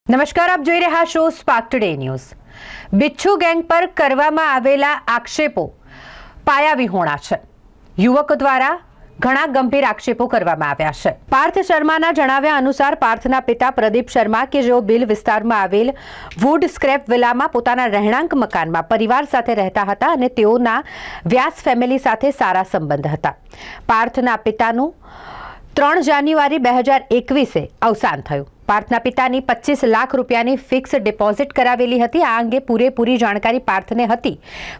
નમસ્કાર, આપ જોઈ રહ્યા છો સ્પાર્ક ટુડે ન્યૂઝ। બિચ્છુ ગેંગ પર કરવામાં આવેલા આક્ષેપો પાયાવિહોણા છે। યુવક દ્વારા ઘણા ગંભીર આક્ષેપો કરવામાં આવ્યા છે। પાર્થ શર્માના જણાવ્યા અનુસાર પાર્થના પિતા પ્રદીપ શર્મા કે જેઓ બિલ વિસ્તારમાં આવેલ વુડ સ્ક્રેપ વિલામાં પોતાના રહેણાંક મકાનમાં પરિવાર સાથે રહેતા હતા અને તેઓના વ્યાસ ફેમિલી સાથે સારા સંબંધ હતા। પાર્થના પિતાનું 3 જાન્યુઆરી 2021 અવસાન થયું। પાર્થના પિતાની 25 લાખ રૂપિયાની ફિક્સ ડિપોઝિટ કરાવેલી હતી। આ અંગે પૂરેપૂરી જાણકારી પાર્થને હતી।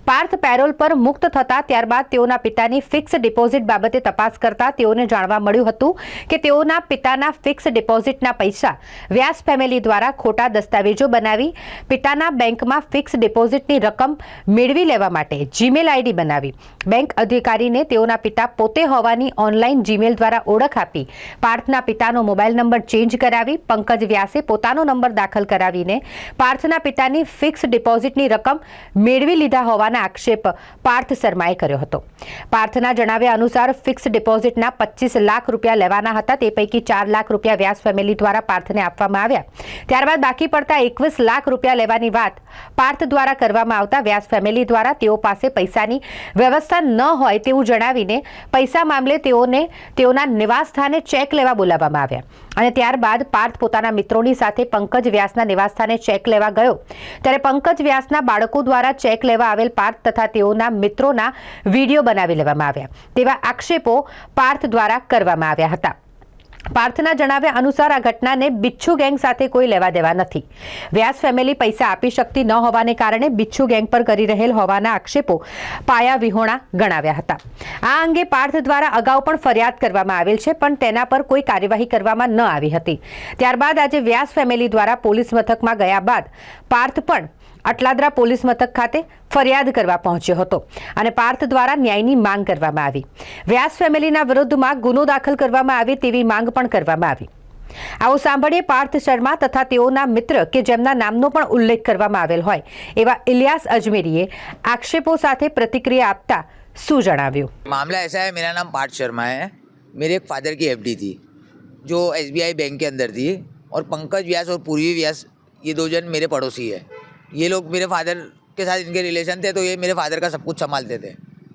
પાર્થ પેરોલ પર મુક્ત થતા ત્યારબાદ તેઓના પિતાની ફિક્સ ડિપોઝિટ બાબતે તપાસ કરતા તેઓને જાણવા મળ્યું હતું કે તેઓના પિતાના ફિક્સ ડિપોઝિટના પૈસા વ્યાસ ફેમિલી દ્વારા ખોટા દસ્તાવેજો બનાવી પિતાના બેંકમાં ફિક્સ ડિપોઝિટની રકમ મેળવી લેવા માટે જીમેલ આઈડી બનાવી બેંક અધિકારીને તેઓના પિતા પોતે હોવાની ઓનલાઈન જીમેલ દ્વારા ઓળખ આપી પાર્થના પિતાનો મોબાઈલ નંબર ચેન્જ કરાવી पंकज व्यासे પોતાનો નંબર દાખલ કરાવીને પાર્થના પિતાની ફિક્સ ડિપોઝિટની રકમ મેળવી લીધા હોવાના આક્ષેપ પાર્થ શર્માએ કર્યો હતો। પાર્થના જણાવ્યા અનુસાર ફિક્સ ડિપોઝિટના 25 લાખ રૂપિયા લેવાના હતા। તે પૈકી 4 લાખ રૂપિયા વ્યાસ ફેમિલી દ્વારા પાર્થને આપવામાં આવ્યા। ત્યારબાદ બાકી પડતા 21 લાખ રૂપિયા લેવાની વાત પાર્થ દ્વારા કરવામાં આવતા વ્યાસ ફેમિલી દ્વારા તેઓ પાસે પૈસાની વ્યવસ્થા ન હોય તેવું જણાવીને પૈસા મામલે તેઓના નિવાસ સ્થાને ચેક લેવા બોલાવવામાં આવ્યા અને ત્યારબાદ પાર્થ પોતાના મિત્રોની સાથે પંકજ વ્યાસના નિવાસસ્થાને ચેક લેવા ગયો ત્યારે પંકજ વ્યાસના બાળકો દ્વારા ચેક લેવા આવેલ પાર્થ તથા તેઓના મિત્રોના વિડીયો બનાવી લેવામાં આવ્યા તેવા આક્ષેપો પાર્થ દ્વારા કરવામાં આવ્યા હતા। પાર્થના જણાવ્યા અનુસાર આ ઘટનાને બિચ્છુ ગેંગ સાથે કોઈ લેવા દેવા નથી। વ્યાસ ફેમિલી પૈસા આપી શકતી ન હોવાને કારણે બિચ્છુ ગેંગ પર કરી રહેલ હોવાના આક્ષેપો પાયાવિહોણા ગણાવ્યા હતા। આ અંગે પાર્થ દ્વારા અગાઉ પણ ફરિયાદ કરવામાં આવેલ છે પણ તેના પર કોઈ કાર્યવાહી કરવામાં ન આવી હતી। ત્યારબાદ આજે વ્યાસ ફેમિલી દ્વારા પોલીસ મથકમાં ગયા બાદ પાર્થ પણ અટલાદરા પોલીસ મથક ખાતે ફરિયાદ કરવા પહોંચ્યો હતો અને પાર્થ દ્વારા ન્યાયની માંગ કરવામાં આવી। વ્યાસ ફેમિલીના વિરુદ્ધમાં ગુનો દાખલ કરવામાં આવે તેવી માંગ પણ કરવામાં આવી। આવો સાંભળીએ પાર્થ શર્મા તથા તેઓના મિત્ર કે જેમના નામનો પણ ઉલ્લેખ કરવામાં આવેલ હોય એવા ઇલિયાસ અજમેરીએ આક્ષેપો સાથે પ્રતિક્રિયા આપતા શું જણાવ્યું। मामला ऐसा है, मेरा नाम पार्थ शर्मा है। मेरे एक फादर की एफडी थी जो एसबीआई बैंक के अंदर थी और पंकज व्यास और पूर्वी व्यास ये दो जन मेरे पड़ोसी है। ये लोग मेरे फादर के साथ इनके रिलेशन थे तो ये मेरे फादर का सब कुछ संभालते थे।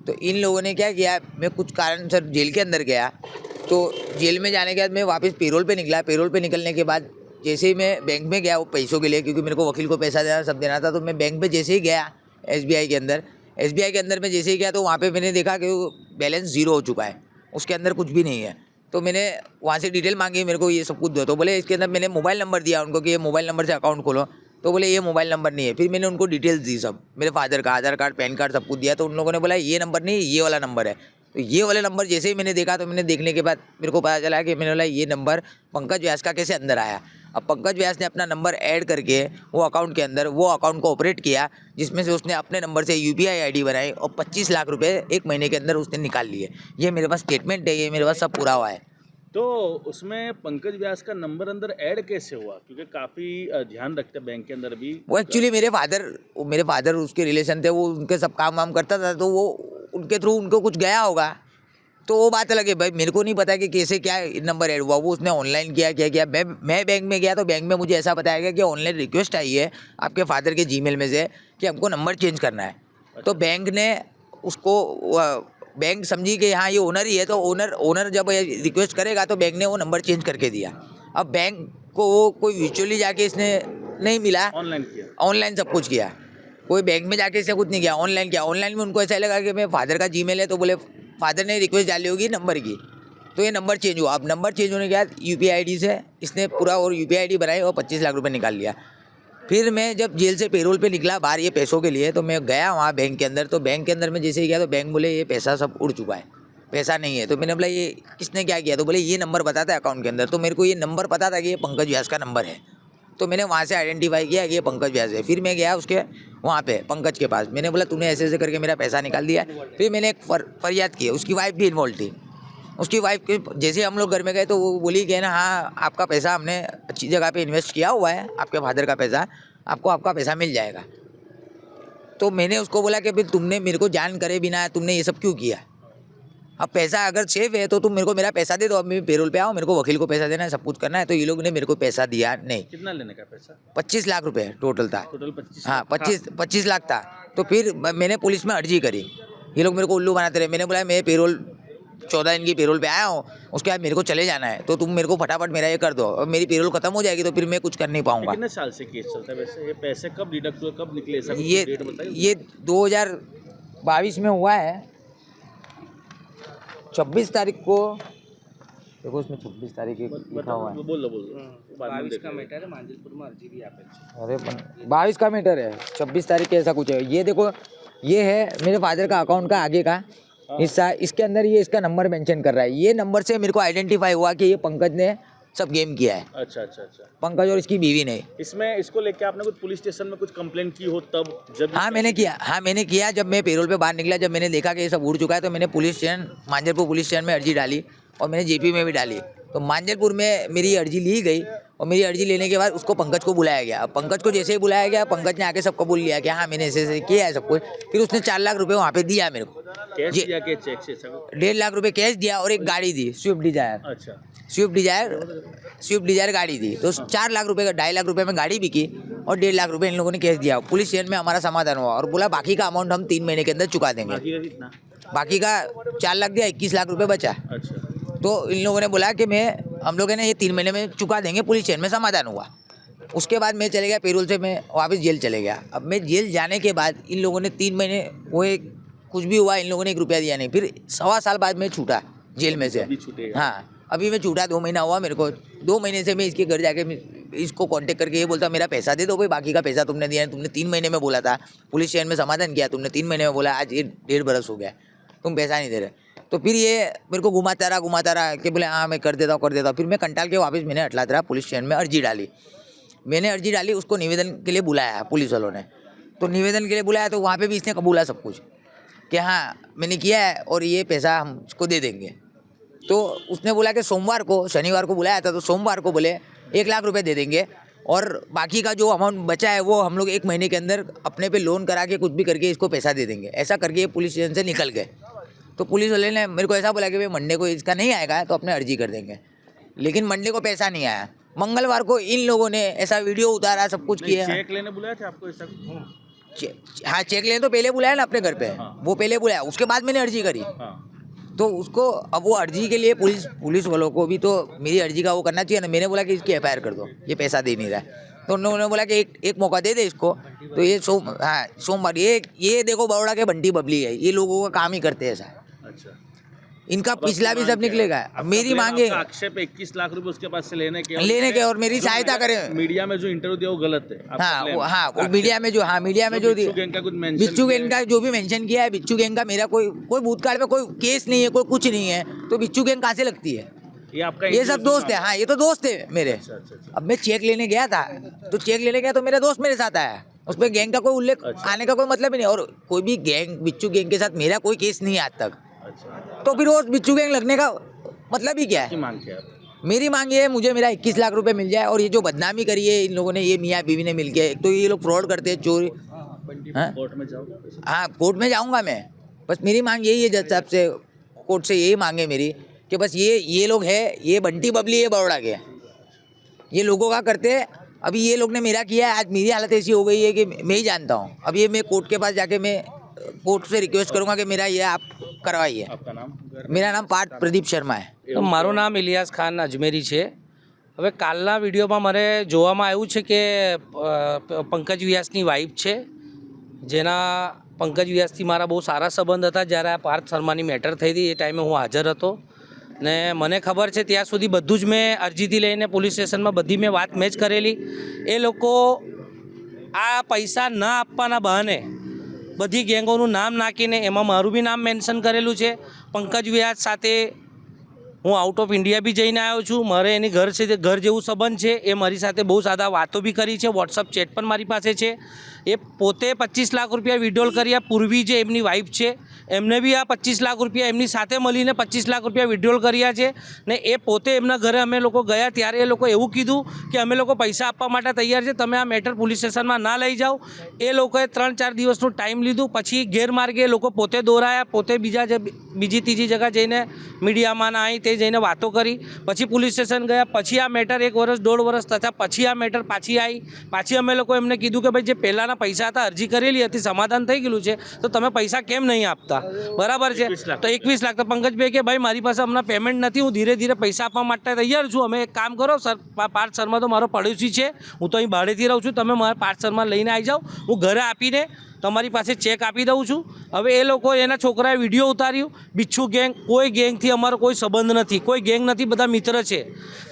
तो इन लोगों ने क्या किया, मैं कुछ कारण सर जेल के अंदर गया तो जेल में जाने के बाद मैं वापस पेरोल पे निकला। पेरोल पे निकलने के बाद जैसे ही मैं बैंक में गया वो पैसों के लिए, क्योंकि मेरे को वकील को पैसा देना सब देना था, तो मैं बैंक पे जैसे ही गया एसबीआई के अंदर में जैसे ही गया तो वहाँ पे मैंने देखा कि बैलेंस 0 हो चुका है, उसके अंदर कुछ भी नहीं है। तो मैंने वहाँ से डिटेल मांगी, मेरे को ये सब कुछ दो। तो बोले इसके अंदर मैंने मोबाइल नंबर दिया उनको कि ये मोबाइल नंबर से अकाउंट खोलो, तो बोले ये मोबाइल नंबर नहीं है। फिर मैंने उनको डिटेल्स दी, सब मेरे फादर का आधार कार्ड पैन कार्ड सब कुछ दिया। तो उन लोगों ने बोला ये नंबर नहीं, ये वाला नंबर है। तो ये वाला नंबर जैसे ही मैंने देखा तो मैंने देखने के बाद मेरे को पता चला कि मैंने बोला ये नंबर पंकज व्यास का कैसे अंदर आया। अब पंकज व्यास ने अपना नंबर ऐड करके वो अकाउंट के अंदर वो अकाउंट को ऑपरेट किया, जिसमें से उसने अपने नंबर से यूपीआई आईडी बनाई और 25 लाख रुपए 1 महीने के अंदर उसने निकाल लिए। ये मेरे पास स्टेटमेंट है, ये मेरे पास सब पूरा हुआ है। तो उसमें पंकज व्यास का नंबर अंदर ऐड कैसे हुआ, क्योंकि काफ़ी ध्यान रखते हैं बैंक के अंदर भी। वो एक्चुअली मेरे फादर उसके रिलेशन थे, वो उनके सब काम वाम करता था, तो वो उनके थ्रू उनको कुछ गया होगा। तो वो बात अलग है भाई, मेरे को नहीं पता कि कैसे क्या नंबर ऐड हुआ। वो उसने ऑनलाइन किया क्या किया। मैं बैंक में गया तो बैंक में मुझे ऐसा बताया गया कि ऑनलाइन रिक्वेस्ट आई है आपके फादर के जीमेल में से कि हमको नंबर चेंज करना है। तो बैंक ने उसको बैंक समझी कि हाँ ये ओनर ही है, तो ओनर जब रिक्वेस्ट करेगा तो बैंक ने वो नंबर चेंज करके दिया। अब बैंक को वो कोई वर्चुअली जाके इसने नहीं मिला, ऑनलाइन सब कुछ किया। कोई बैंक में जाके इसने कुछ नहीं किया, ऑनलाइन किया। ऑनलाइन में उनको ऐसा लगा कि मेरे फादर का जीमेल है, तो बोले फादर ने रिक्वेस्ट डाली होगी नंबर की, तो ये नंबर चेंज हुआ। अब नंबर चेंज होने के बाद यूपीआई आईडी से इसने पूरा और यूपीआई आईडी बनाई और 25 लाख रुपए निकाल लिया। फिर मैं जब जेल से पेरोल पे निकला बाहर ये पैसों के लिए, तो मैं गया वहाँ बैंक के अंदर। तो बैंक के अंदर में जैसे ही गया तो बैंक बोले ये पैसा सब उड़ चुका है, पैसा नहीं है। तो मैंने बोला ये किसने क्या किया, तो बोले ये नंबर बताता है अकाउंट के अंदर। तो मेरे को ये नंबर पता था कि ये पंकज व्यास का नंबर है, तो मैंने वहाँ से आइडेंटिफाई किया कि ये पंकज व्यास है। फिर मैं गया उसके वहाँ पे पंकज के पास, मैंने बोला तूने ऐसे ऐसे करके मेरा पैसा निकाल दिया। फिर मैंने एक फरियाद की, उसकी वाइफ भी इन्वॉल्व थी। उसकी वाइफ के जैसे हम लोग घर में गए तो वो बोली कि ना हाँ आपका पैसा हमने अच्छी जगह पे इन्वेस्ट किया हुआ है, आपके फादर का पैसा, आपको आपका पैसा मिल जाएगा। तो मैंने उसको बोला कि फिर तुमने मेरे को जान करे बिना तुमने ये सब क्यों किया। अब पैसा अगर सेफ है तो तुम मेरे को मेरा पैसा दे दो, अब मैं पेरोल पे आओ, मेरे को वकील को पैसा देना है, सब कुछ करना है। तो ये लोग ने मेरे को पैसा दिया नहीं। कितना लेने का पैसा? 25 लाख रुपए टोटल था। टोटल 25? हाँ 25 लाख था। तो फिर मैंने पुलिस में अर्जी करी, ये लोग मेरे को उल्लू बनाते रहे। मैंने बोला मैं पेरोल 14 दिन की पेरोल पे आया हूँ, उसके बाद मेरे को चले जाना है, तो तुम मेरे को फटाफट मेरा ये कर दो, और मेरी पेरोल खत्म हो जाएगी तो फिर मैं कुछ कर नहीं पाऊंगा। कितने साल से केस चलता है वैसे? ये पैसे कब डिडक्ट हुए, कब निकले, ऐसा कुछ ये डेट बताइए। ये 2022 में हुआ है, 26 तारीख को। देखो उसमें 26 तारीख की लिखा हुआ है। बोलो 22 का मैटर है, मांजिलपुर में अर्जी भी आपे છે। अरे 22 का मीटर है, 26 तारीख के ऐसा कुछ है। ये देखो, ये है मेरे फादर का अकाउंट का आगे का हिस्सा, इसके अंदर ये इसका नंबर मेंशन कर रहा है। ये नंबर से मेरे को आइडेंटिफाई हुआ कि ये पंकज ने सब गेम किया है, अच्छा अच्छा अच्छा। पंकज और इसकी बीवी ने। इसमें इसको लेके आपने कुछ पुलिस स्टेशन में कुछ कंप्लेंट की हो तब, जब? हाँ मैंने किया। जब मैं पेरोल पे बाहर निकला, जब मैंने देखा कि ये सब उड़ चुका है, तो मैंने police station, Manjalpur police station में अर्जी डाली, और मैंने जेपी में भी डाली। तो मांजलपुर में मेरी अर्जी ली गई, और मेरी अर्जी लेने के बाद उसको पंकज को बुलाया गया। अब पंकज को जैसे ही बुलाया गया, पंकज ने आके सब कबूल लिया कि हाँ मैंने ऐसे किया है सब कुछ। फिर उसने 4 लाख रुपए वहाँ पे दिया मेरे को, कैश दिया के चेक से? 1.5 लाख रुपए कैश दिया, और एक गाड़ी दी, स्विफ्ट डिजायर। अच्छा। स्विफ्ट डिजायर गाड़ी दी। तो 4 लाख रुपए का 2.5 लाख रुपए में गाड़ी बिकी, और 1.5 लाख रुपए इन लोगों ने कैश दिया। पुलिस स्टेशन में हमारा समाधान हुआ, और बोला बाकी का अमाउंट हम 3 महीने के अंदर चुका देंगे। बाकी का कितना? बाकी का 4 लाख दिया, 21 लाख रुपए बचा। अच्छा। तो इन लोगों ने बोला कि हम लोगों ने ये 3 महीने में चुका देंगे। पुलिस स्टेशन में समाधान हुआ। उसके बाद मैं चले गया पेरोल से, मैं वापस जेल चले गया। अब मैं जेल जाने के बाद इन लोगों ने 3 महीने कुछ भी हुआ, इन लोगों ने 1 रुपया दिया नहीं। फिर 1.25 साल बाद मैं छूटा जेल में से। अभी छूटेगा? हाँ अभी मैं छूटा, 2 महीना हुआ मेरे को। 2 महीने से मैं इसके घर जाके इसको कांटेक्ट करके ये बोलता मेरा पैसा दे दो भाई, बाकी का पैसा तुमने दिया नहीं, तुमने 3 महीने में बोला था, पुलिस स्टेशन में समाधान किया, तुमने 3 महीने में बोला, आज ये 1.5 बरस हो गया, तुम पैसा नहीं दे रहे। तो फिर ये मेरे को घुमाता रहा कि बोले हाँ मैं कर देता हूँ। फिर मैं कंटाल के वापस मैंने अटलातरा पुलिस स्टेशन में अर्जी डाली। उसको निवेदन के लिए बुलाया पुलिस वालों ने। तो निवेदन के लिए बुलाया, तो वहाँ पे भी इसने कबूला सब कुछ कि हाँ मैंने किया है और ये पैसा हम उसको दे देंगे। तो उसने बोला कि शनिवार को बुलाया था, तो सोमवार को बोले 1 लाख रुपए दे देंगे, और बाकी का जो अमाउंट बचा है वो हम लोग 1 महीने के अंदर अपने पे लोन करा के कुछ भी करके इसको पैसा दे देंगे। ऐसा करके ये पुलिस स्टेशन से निकल गए। तो पुलिस वाले ने मेरे को ऐसा बोला कि भाई मंडे को इसका नहीं आएगा तो अपने अर्जी कर देंगे, लेकिन मंडे को पैसा नहीं आया। मंगलवार को इन लोगों ने ऐसा वीडियो उतारा, सब कुछ किया। चेक लेने बुलाया था आपको ऐसा? हाँ चेक लेने तो पहले बुलाया ना अपने घर पे। हाँ। वो पहले बुलाया, उसके बाद मैंने अर्जी करी। हाँ। तो उसको अब वो अर्जी के लिए पुलिस वालों को भी तो मेरी अर्जी का वो करना चाहिए ना। मैंने बोला कि इसकी FIR कर दो, ये पैसा दे नहीं रहा है। तो उन लोगों ने बोला कि एक मौका दे दे इसको। तो ये सोमवार ये देखो बड़ौदा के बंटी बबली है, ये लोगों का काम ही करते हैं ऐसा। अच्छा। इनका पिछला भी सब निकलेगा। अब मेरी मांगे आक्षेप 21 लाख रुपए उसके पास से लेने के और मेरी सहायता करें। मीडिया में जो इंटरव्यू दिया वो गलत है। हाँ मीडिया में जो बिच्छू गैंग का कुछ मेंशन, बिच्छू गैंग का जो भी मेंशन किया है, बिच्छू गैंग का मेरा कोई भूतकाल में कोई केस नहीं है, कोई कुछ नहीं है, तो बिच्छू गैंग कहाँ से लगती है? ये आपका ये सब दोस्त है। हाँ ये तो दोस्त है मेरे। अब मैं चेक लेने गया था, तो मेरा दोस्त मेरे साथ आया, उसमें गैंग का कोई उल्लेख आने का कोई मतलब ही नहीं। और कोई भी गैंग बिच्छू गैंग के साथ मेरा कोई केस नहीं है आज तक। तो फिर वो बिच्छू गैंग लगने का मतलब ही क्या है? मांग क्या है? मेरी मांग ये है, मुझे मेरा 21 लाख रुपए मिल जाए। और ये जो बदनामी करी है इन लोगों ने, ये मियाँ बीवी ने मिलके, एक तो ये लोग फ्रॉड करते हैं, चोरी। कोर्ट में जाओ? हाँ कोर्ट में जाऊंगा मैं। बस मेरी मांग यही है जज साहब से, कोर्ट से यही मांगे मेरी कि बस ये लोग है, ये बंटी बबली है बड़ौदा के, ये लोगों का करते हैं। अभी ये लोग ने मेरा किया है, आज मेरी हालत ऐसी हो गई है कि मैं ही जानता हूँ। अब ये मैं कोर्ट के पास जाके मैं कोर्ट से रिक्वेस्ट करूंगा कि मेरा ये आप करवाइए। आपका नाम? मेरा નામ પાર્થ પ્રદીપ શર્મા છે। મારું નામ ઇલિયાસ ખાન અજમેરી છે। હવે કાલના વિડીયોમાં મને જોવામાં આવ્યું છે કે પંકજ વ્યાસની વાઈફ છે, જેના પંકજ વ્યાસથી મારા બહુ સારા સંબંધ હતા। જ્યારે આ પાર્થ શર્માની મેટર થઈ હતી એ ટાઈમે હું હાજર હતો, ને મને ખબર છે ત્યાં સુધી બધું જ મેં અરજીથી લઈને પોલીસ સ્ટેશનમાં બધી મેં વાત મેં જ કરેલી। એ લોકો આ પૈસા ન આપવાના બહાને બધી ગેંગોનું નામ નાખીને એમાં મારું બી નામ મેન્શન કરેલું છે। પંકજ વ્યાસ સાથે હું આઉટ ઓફ ઇન્ડિયા બી જઈને આવ્યો છું, મારે એની ઘર જેવું સંબંધ છે। એ મારી સાથે બહુ સાદા વાતો બી કરી છે, વોટ્સઅપ ચેટ પણ મારી પાસે છે। એ પોતે 25 લાખ રૂપિયા વિડ્રોલ કર્યા. પૂર્વી જે એમની વાઈફ છે એમને બી આ 25 લાખ રૂપિયા એમની સાથે મળીને 25 લાખ રૂપિયા વિડ્રોલ કર્યા છે. ને એ પોતે એમના ઘરે અમે લોકો ગયા ત્યારે એ લોકો એવું કીધું કે અમે લોકો પૈસા આપવા માટે તૈયાર છે, તમે આ મેટર પોલીસ સ્ટેશનમાં ના લઈ જાઓ. એ લોકોએ 3-4 દિવસનું ટાઈમ લીધું. પછી ગેરમાર્ગે એ લોકો પોતે દોરાયા, પોતે બીજી ત્રીજી જગ્યા જઈને મીડિયામાં ના આવી તે જઈને વાતો કરી. પછી પોલીસ સ્ટેશન ગયા. પછી આ મેટર 1 વર્ષ 1.5 વર્ષ થતા પછી આ મેટર પાછી આવી. પાછી અમે લોકો એમને કીધું કે ભાઈ જે પહેલાંના પૈસા હતા, અરજી કરેલી હતી, સમાધાન થઈ ગયેલું છે, તો તમે પૈસા કેમ નહીં આપતા? બરાબર છે. તો 21 લાખ. તો પંકજભાઈ કે ભાઈ મારી પાસે હમણાં પેમેન્ટ નથી, હું ધીરે ધીરે પૈસા આપવા માટે તૈયાર છું. અમે એક કામ કરો સર, પાર્થ શર્મા તો મારો પડોશી છે, હું તો અહીં ભાડેથી રહું છું, તમે મારા પાર્થ શર્મા લઈને આવી જાઓ, હું ઘરે આપીને તમારી પાસે ચેક આપી દઉં છું. હવે એ લોકો એના છોકરાએ વિડીયો ઉતાર્યું. બિચ્છુ ગેંગ, કોઈ ગેંગથી અમારો કોઈ સંબંધ નથી, કોઈ ગેંગ નથી, બધા મિત્ર છે.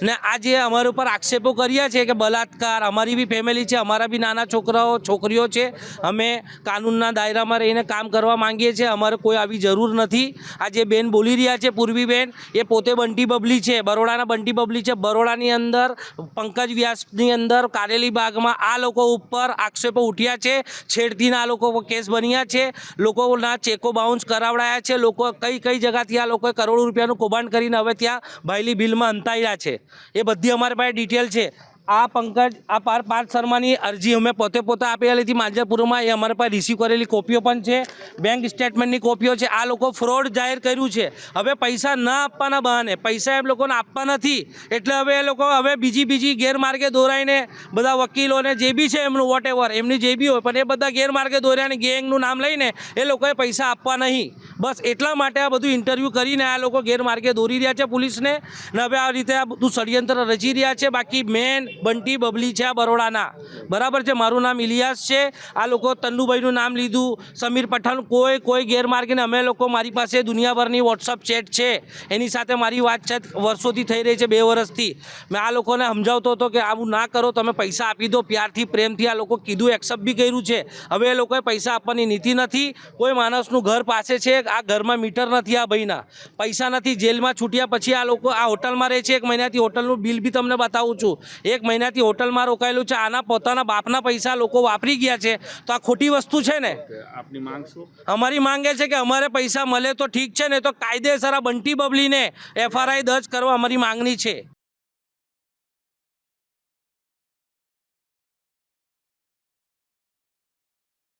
ને આ જે અમારા ઉપર આક્ષેપો કર્યા છે કે બલાત્કાર, અમારી બી ફેમિલી છે, અમારા બી નાના છોકરાઓ છોકરીઓ છે, અમે કાનૂનના દાયરામાં રહીને કામ કરવા માંગીએ છીએ, અમારે કોઈ આવી જરૂર નથી. આ જે બેન બોલી રહ્યા છે પૂર્વી બેન, એ પોતે બંટી બબલી છે, બરોડાના બંટી બબલી છે. બરોડાની અંદર પંકજ વ્યાસની અંદર કારેલી બાગમાં આ લોકો ઉપર આક્ષેપો ઉઠ્યા છે, છેડતીના આ લોકો કેસ બન્યા છે, લોકોના ચેકો બાઉન્સ કરાવડાયા છે, લોકો કઈ કઈ જગ્યાથી આ લોકોએ કરોડો રૂપિયાનું કૌભાંડ કરીને હવે ત્યાં ભાઈલી બિલમાં અંતાડ્યા છે. એ બધી અમારી પાસે ડિટેલ છે. આ પંકજ, આ પાર્થ શર્માની અરજી અમે પોતે આપેલી હતી માંજરપુરમાં, એ અમારી પાસે રિસીવ કરેલી કોપીઓ પણ છે, બેંક સ્ટેટમેન્ટની કોપીઓ છે. આ લોકો ફ્રોડ જાહેર કર્યું છે. હવે પૈસા ના આપવાના બહાને, પૈસા એમ લોકોને આપવા નથી, એટલે હવે એ લોકો હવે બીજી ગેરમાર્ગે દોરાઈને બધા વકીલોને જે બી છે એમનું વોટ એમની જે બી હોય, પણ એ બધા ગેરમાર્ગે દોર્યાને ગેંગનું નામ લઈને એ લોકોએ પૈસા આપવા નહીં. બસ એટલા માટે આ બધું ઇન્ટરવ્યૂ કરીને આ લોકો ગેરમાર્ગે દોરી રહ્યા છે પોલીસને, ને હવે આ રીતે આ બધું ષડયંત્ર રચી રહ્યા છે. બાકી મેન બંટી બબલી છે આ બરોડાના, બરાબર છે. મારું નામ ઇલિયાસ છે. આ લોકો તન્નુભાઈનું નામ લીધું, સમીર પઠાણ, કોઈ ગેરમાર્ગે. ને અમે લોકો, મારી પાસે દુનિયાભરની વોટ્સઅપ ચેટ છે, એની સાથે મારી વાતચીત વર્ષોથી થઈ રહી છે, 2 વર્ષથી. મેં આ લોકોને સમજાવતો હતો કે આવું ના કરો, તમે પૈસા આપી દો પ્યારથી, પ્રેમથી. આ લોકો કીધું, એક્સેપ્ટ બી કર્યું છે. હવે એ લોકોએ પૈસા આપવાની નીતિ નથી. કોઈ માણસનું ઘર પાસે છે, આ ઘરમાં મીટર નથી, આ ભાઈના પૈસા નથી. જેલમાં છૂટ્યા પછી આ લોકો આ હોટલમાં રહે છે. 1 મહિનાથી હોટલનું બિલ બી તમને બતાવું છું. 1 મહિનાથી હોટલમાં રોકાયેલું છે. આના પોતાના બાપના પૈસા લોકો વાપરી ગયા છે, તો આ ખોટી વસ્તુ છે ને. આપની માંગ શું? અમારી માંગ એ છે કે અમારે પૈસા મળે તો ઠીક છે, ને તો કાયદેસર આ બંટી બબલીને FRI દર્જ કરવા અમારી માંગણી છે.